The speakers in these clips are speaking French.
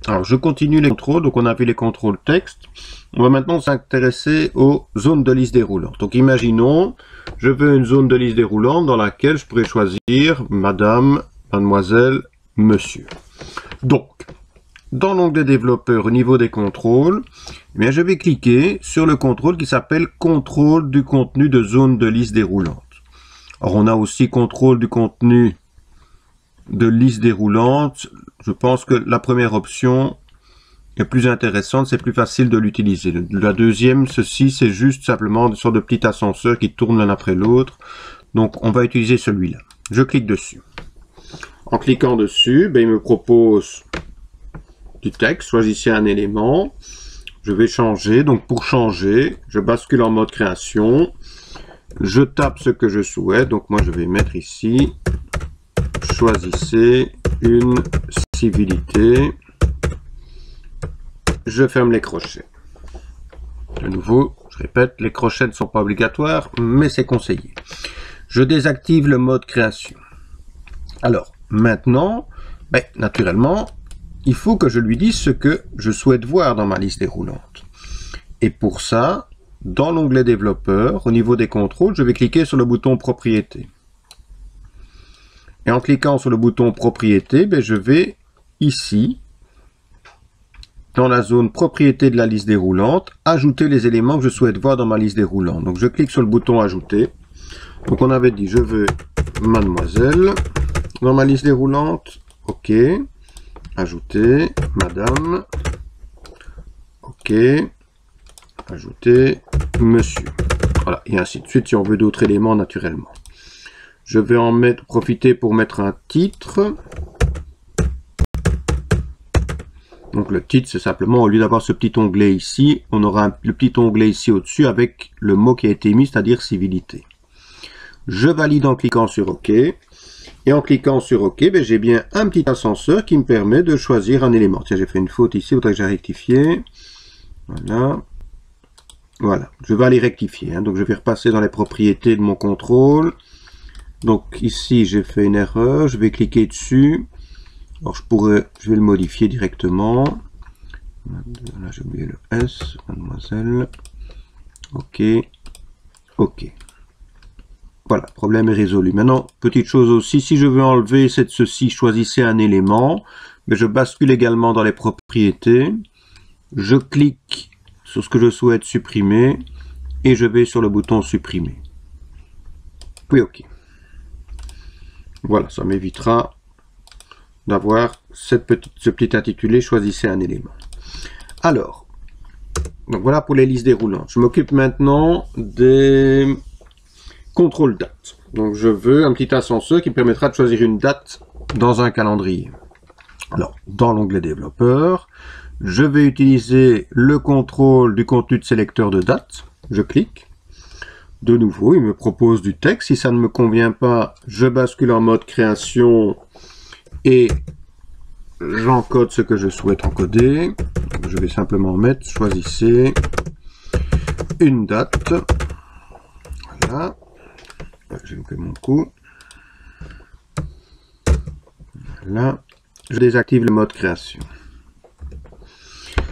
Alors, je continue les contrôles. Donc, on a vu les contrôles texte. On va maintenant s'intéresser aux zones de liste déroulante. Donc, imaginons, je veux une zone de liste déroulante dans laquelle je pourrais choisir madame, mademoiselle, monsieur. Donc, dans l'onglet développeur, au niveau des contrôles, eh bien, je vais cliquer sur le contrôle qui s'appelle contrôle du contenu de zone de liste déroulante. Alors, on a aussi contrôle du contenu de liste déroulante. Je pense que la première option est plus intéressante, c'est plus facile de l'utiliser. La deuxième, ceci, c'est juste simplement une sorte de petit ascenseur qui tourne l'un après l'autre. Donc, on va utiliser celui-là. Je clique dessus. En cliquant dessus, il me propose du texte. Choisissez un élément. Je vais changer. Donc, pour changer, je bascule en mode création. Je tape ce que je souhaite. Donc, moi, je vais mettre ici. Choisissez une civilité. Je ferme les crochets. De nouveau, je répète, les crochets ne sont pas obligatoires, mais c'est conseillé. Je désactive le mode création. Alors, maintenant, naturellement, il faut que je lui dise ce que je souhaite voir dans ma liste déroulante. Et pour ça, dans l'onglet développeur, au niveau des contrôles, je vais cliquer sur le bouton propriété. Et en cliquant sur le bouton propriété, je vais ici, dans la zone propriété de la liste déroulante, ajouter les éléments que je souhaite voir dans ma liste déroulante. Donc je clique sur le bouton ajouter. Donc on avait dit je veux mademoiselle dans ma liste déroulante. OK. Ajouter madame. OK. Ajouter monsieur. Voilà, et ainsi de suite si on veut d'autres éléments naturellement. Je vais en profiter pour mettre un titre. Donc le titre, c'est simplement, au lieu d'avoir ce petit onglet ici, on aura le petit onglet ici au-dessus avec le mot qui a été mis, c'est-à-dire civilité. Je valide en cliquant sur OK. Et en cliquant sur OK, j'ai bien un petit ascenseur qui me permet de choisir un élément. Tiens, j'ai fait une faute ici, il faudrait que j'ai rectifié. Voilà. Voilà, je vais aller rectifier. Donc je vais repasser dans les propriétés de mon contrôle. Donc ici, j'ai fait une erreur. Je vais cliquer dessus. Alors je vais le modifier directement. Là j'ai oublié le S, mademoiselle. OK. OK. Voilà, problème est résolu. Maintenant, petite chose aussi, si je veux enlever ceci, choisissez un élément. Mais je bascule également dans les propriétés. Je clique sur ce que je souhaite supprimer. Et je vais sur le bouton supprimer. Puis OK. Voilà, ça m'évitera d'avoir ce petit intitulé, choisissez un élément. Alors, donc voilà pour les listes déroulantes. Je m'occupe maintenant des contrôles date. Donc je veux un petit ascenseur qui me permettra de choisir une date dans un calendrier. Alors, dans l'onglet développeur, je vais utiliser le contrôle du contenu de sélecteur de date. Je clique. De nouveau, il me propose du texte. Si ça ne me convient pas, je bascule en mode création et j'encode ce que je souhaite encoder. Je vais simplement mettre choisissez une date. Voilà. J'ai loupé mon coup. Voilà. Je désactive le mode création.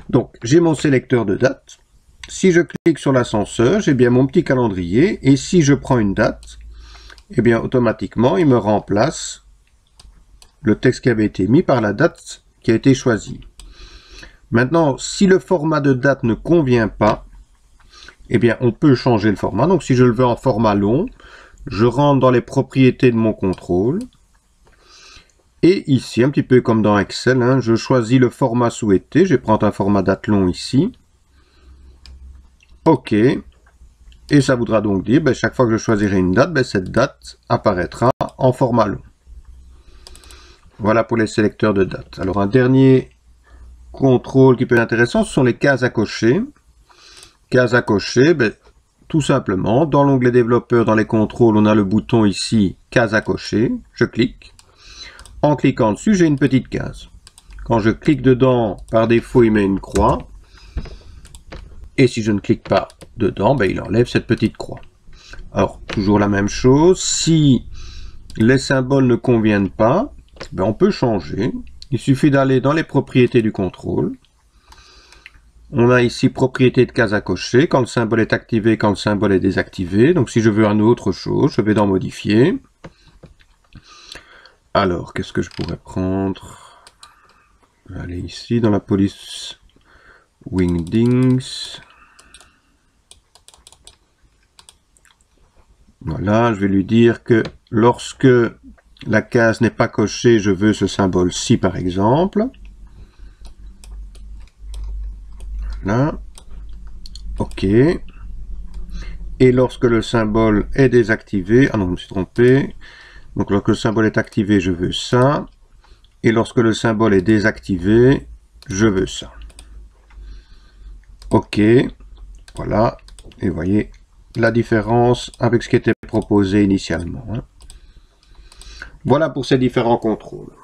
Donc, j'ai mon sélecteur de date. Si je clique sur l'ascenseur, j'ai bien mon petit calendrier. Et si je prends une date, eh bien, automatiquement, il me remplace le texte qui avait été mis par la date qui a été choisie. Maintenant, si le format de date ne convient pas, eh bien, on peut changer le format. Donc, si je le veux en format long, je rentre dans les propriétés de mon contrôle. Et ici, un petit peu comme dans Excel, je choisis le format souhaité. Je vais prendre un format date long ici. OK. Et ça voudra donc dire, chaque fois que je choisirai une date, cette date apparaîtra en format long. Voilà pour les sélecteurs de date. Alors un dernier contrôle qui peut être intéressant, ce sont les cases à cocher. Cases à cocher, tout simplement, dans l'onglet développeur, dans les contrôles, on a le bouton ici, case à cocher. Je clique. En cliquant dessus, j'ai une petite case. Quand je clique dedans, par défaut, il met une croix. Et si je ne clique pas dedans, il enlève cette petite croix. Alors, toujours la même chose. Si les symboles ne conviennent pas, on peut changer. Il suffit d'aller dans les propriétés du contrôle. On a ici propriété de case à cocher, quand le symbole est activé, quand le symbole est désactivé. Donc si je veux une autre chose, je vais dans modifier. Alors, qu'est-ce que je pourrais prendre? Je vais aller ici dans la police Wingdings. Voilà, je vais lui dire que lorsque la case n'est pas cochée, je veux ce symbole-ci par exemple. Là. OK. Et lorsque le symbole est désactivé, ah non, je me suis trompé. Donc lorsque le symbole est activé, je veux ça. Et lorsque le symbole est désactivé, je veux ça. OK. Voilà. Et vous voyez la différence avec ce qui était proposé initialement. Voilà pour ces différents contrôles.